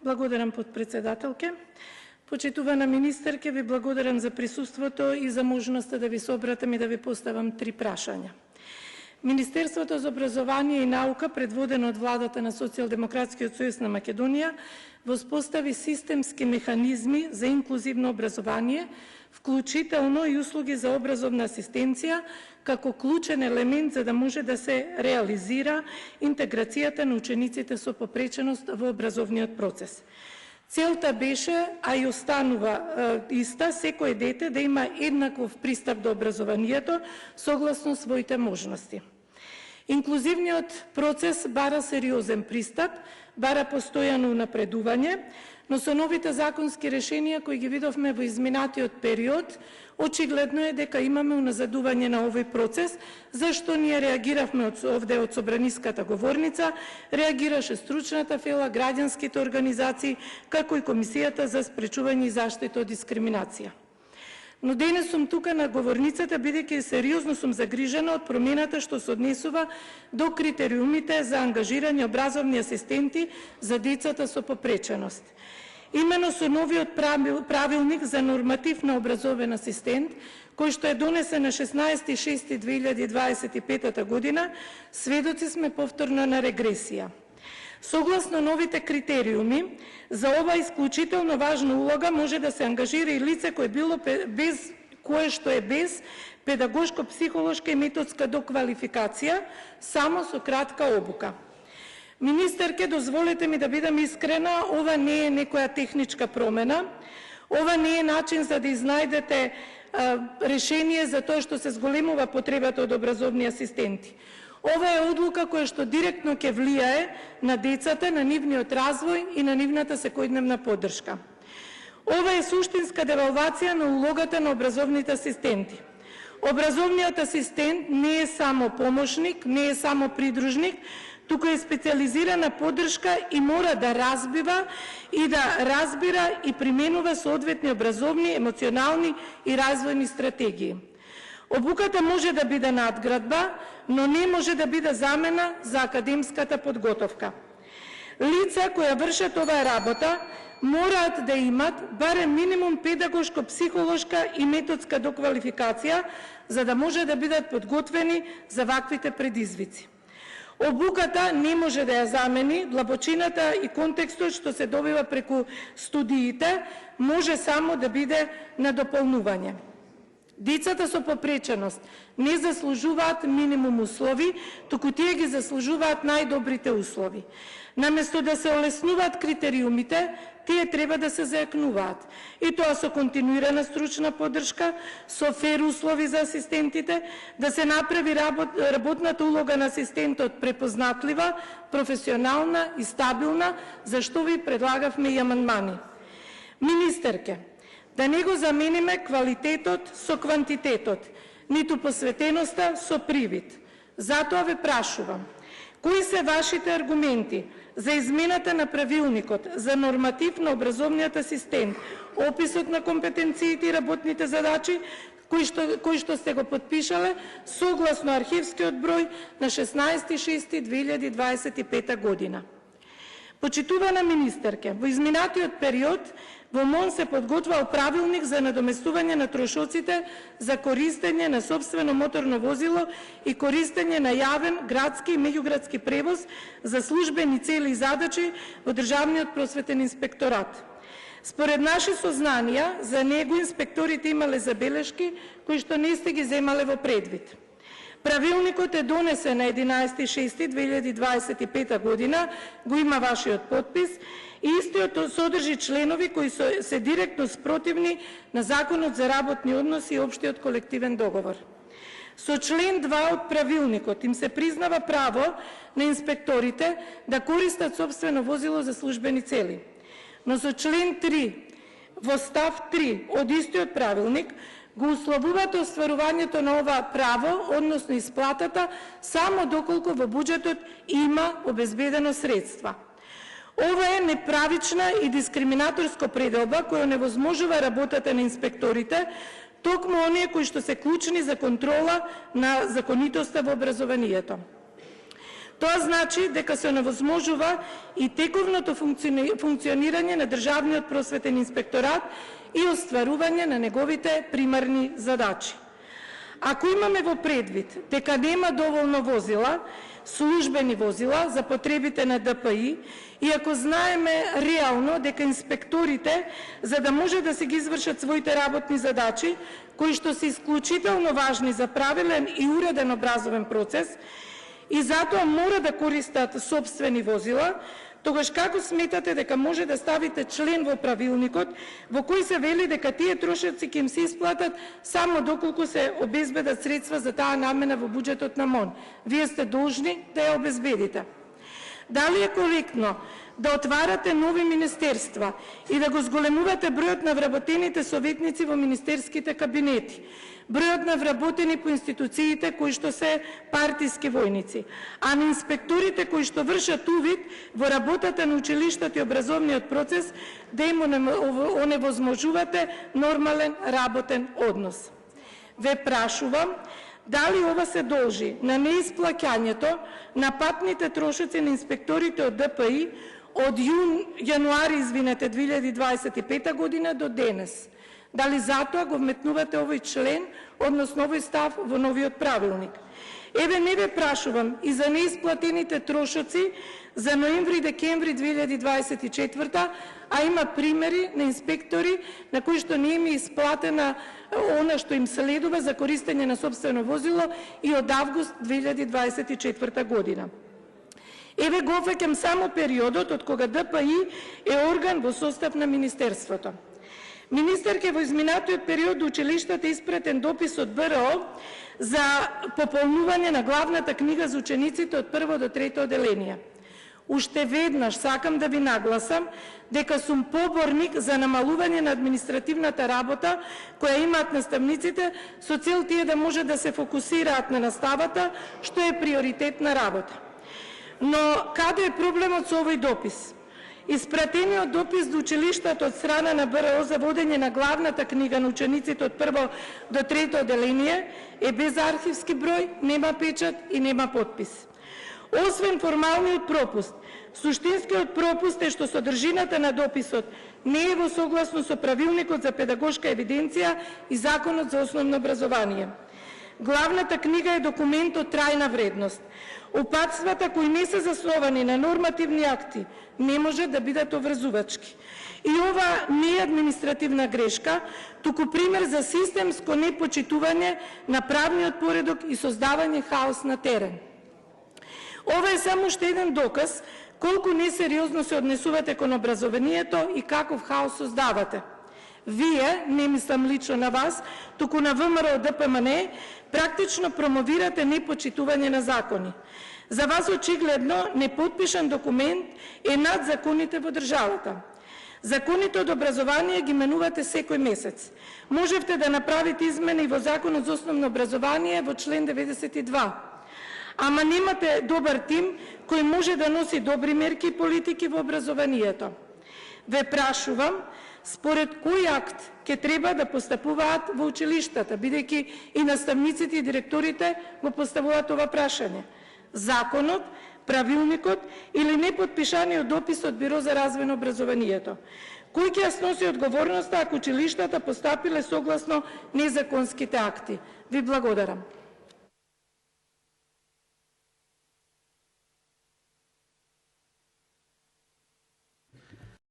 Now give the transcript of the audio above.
Благодарам, подпредседателке. Почитувана министерке, ви благодарам за присуството и за можноста да ви се обратам и да ви поставам 3 прашања. Министерството за образование и наука, предводено од владата на Социјалдемократскиот сојуз на Македонија, воспостави системски механизми за инклузивно образование, вклучително и услуги за образовна асистенција, како клучен елемент за да може да се реализира интеграцијата на учениците со попреченост во образовниот процес. Целта беше, а и останува иста, секој дете да има еднаков пристап до образованието согласно своите можности. Инклузивниот процес бара сериозен пристап, бара постојано напредување, но со новите законски решенија кои ги видовме во изминатиот период, очигледно е дека имаме уназадување на овој процес, зашто ние реагиравме овде од собраниската говорница, реагираше стручната фела, граѓанските организации, како и Комисијата за спречување и заштита од дискриминација. Но денес сум тука на говорницата, бидејќи сериозно сум загрижена од промената што се однесува до критериумите за ангажирање образовни асистенти за децата со попреченост. Имено со новиот правилник за норматив на образовен асистент, кој што е донесен на 16.6.2025 година, сведоци сме повторно на регресија. Согласно новите критериуми, за ова исклучително важна улога може да се ангажира и лице кое што е без педагошко-психолошка и методска доквалификација, само со кратка обука. Министерке, дозволете ми да бидам искрена, ова не е некоја техничка промена, ова не е начин за да изнајдете решение за тоа што се зголемува потребата од образовни асистенти. Ова е одлука која што директно ќе влијае на децата, на нивниот развој и на нивната секојдневна поддршка. Ова е суштинска девалвација на улогата на образовните асистенти. Образовниот асистент не е само помошник, не е само придружник, туку е специализирана поддршка и мора да разбира и применува соодветни образовни, емоционални и развојни стратегии. Обуката може да биде надградба, но не може да биде замена за академската подготовка. Лица кои вршат оваа работа мораат да имат барем минимум педагошко-психолошка и методска доквалификација, за да може да бидат подготвени за ваквите предизвици. Обуката не може да ја замени длабочината и контекстот што се добива преку студиите, може само да биде на дополнување. Децата со попреченост не заслужуваат минимум услови, туку тие ги заслужуваат најдобрите услови. Наместо да се олеснуваат критериумите, тие треба да се зајакнуваат. И тоа со континуирана стручна поддршка, со фер услови за асистентите, да се направи работната улога на асистентот препознатлива, професионална и стабилна, за што ви предлагавме и амандмани. Министерке, да не го замениме квалитетот со квантитетот, ниту посветеноста со привид. Затоа ве прашувам, кои се вашите аргументи за измената на правилникот за норматив на образовниот асистент, описот на компетенциите и работните задачи, кои што сте го подпишале согласно архивскиот број на 16.6.2025 година. Почитувана министерке, во изминатиот период во МОН се подготвал правилник за надоместување на трошоците за користење на сопствено моторно возило и користење на јавен, градски и меѓуградски превоз за службени цели и задачи во Државниот просветен инспекторат. Според наши сознанија, за него инспекторите имале забелешки кои што не сте ги земале во предвид. Правилникот е донесен на 11.6.2025 година, го има вашиот подпис, и истиот содржи членови кои се директно спротивни на Законот за работни односи и Општиот колективен договор. Со член 2 од правилникот им се признава право на инспекторите да користат сопствено возило за службени цели. Но со член 3 во став 3 од истиот правилник го условуваат остварувањето на ова право, односно исплатата, само доколку во буџетот има обезбедено средства. Ова е неправична и дискриминаторска пределба која невозможува работата на инспекторите, токму оние кои што се клучни за контрола на законитоста во образованието. Тоа значи дека се невозможува и тековното функционирање на државниот просветен инспекторат и остварување на неговите примарни задачи. Ако имаме во предвид дека нема доволно возила, службени возила за потребите на ДПИ, и ако знаеме реално дека инспекторите, за да може да се ги извршат своите работни задачи, кои што се исклучително важни за правилен и уреден образовен процес, и затоа мора да користат сопствени возила, тогаш како сметате дека може да ставите член во правилникот во кој се вели дека тие трошоци ќе им се исплатат само доколку се обезбедат средства за таа намена во буџетот на МОН? Вие сте должни да ја обезбедите. Дали е коректно да отварате нови министерства и да го зголемувате бројот на вработените советници во министерските кабинети, бројот на вработени по институциите кои што се партиски војници, а на инспекторите кои што вршат увид во работата на училиштата и образовниот процес да им оневозможувате нормален работен однос? Ве прашувам, дали ова се должи на неисплаќањето на патните трошоци на инспекторите од ДПИ од јануари 2025 година до денес? Дали затоа го вметнувате овој член, односно овој став во новиот правилник? Еве, не ве прашувам и за неисплатените трошоци за ноември-декември 2024, а има примери на инспектори на кои што не им е исплатена она што им следува за користење на сопствено возило и од август 2024 година. Еве го фаќам само периодот од кога ДПИ е орган во состав на Министерството. Министерке, во изминатиот период училиштата испратен допис од БРО за пополнување на главната книга за учениците од 1 до 3 оделение. Уште веднаш сакам да ви нагласам дека сум поборник за намалување на административната работа која имаат наставниците со цел тие да може да се фокусираат на наставата, што е приоритетна работа. Но каде е проблемот со овој допис? Испратениот допис до училиштата од страна на БРО за водење на главната книга на учениците од 1 до 3 оделение е без архивски број, нема печат и нема подпис. Освен формалниот пропуст, суштинскиот пропуст е што содржината на дописот не е во согласно со правилникот за педагошка евиденција и законот за основно образование. Главната книга е документ од трајна вредност. Упатствата кои не се засновани на нормативни акти не може да бидат обврзувачки. И ова не е административна грешка, туку пример за системско непочитување на правниот поредок и создавање хаос на терен. Ова е само уште еден доказ колку несериозно се однесувате кон образованието и каков хаос создавате. Вие, не мислам лично на вас, туку на ВМРО ДПМН, практично промовирате непочитување на закони. За вас очигледно неподпишан документ е над законите во државата. Законите од образование ги менувате секој месец. Можевте да направите измени во Законот за основно образование во член 92. Ама немате добар тим кој може да носи добри мерки и политики во образованието. Ве прашувам, според кој акт ќе треба да постапуваат во училиштата, бидејќи и наставниците и директорите го поставуваат ова прашање? Законот, правилникот или неподпишаниот допис од Биро за развој на образованието? Кој ќе ја сноси одговорноста ако училиштата постапиле согласно незаконските акти? Ви благодарам.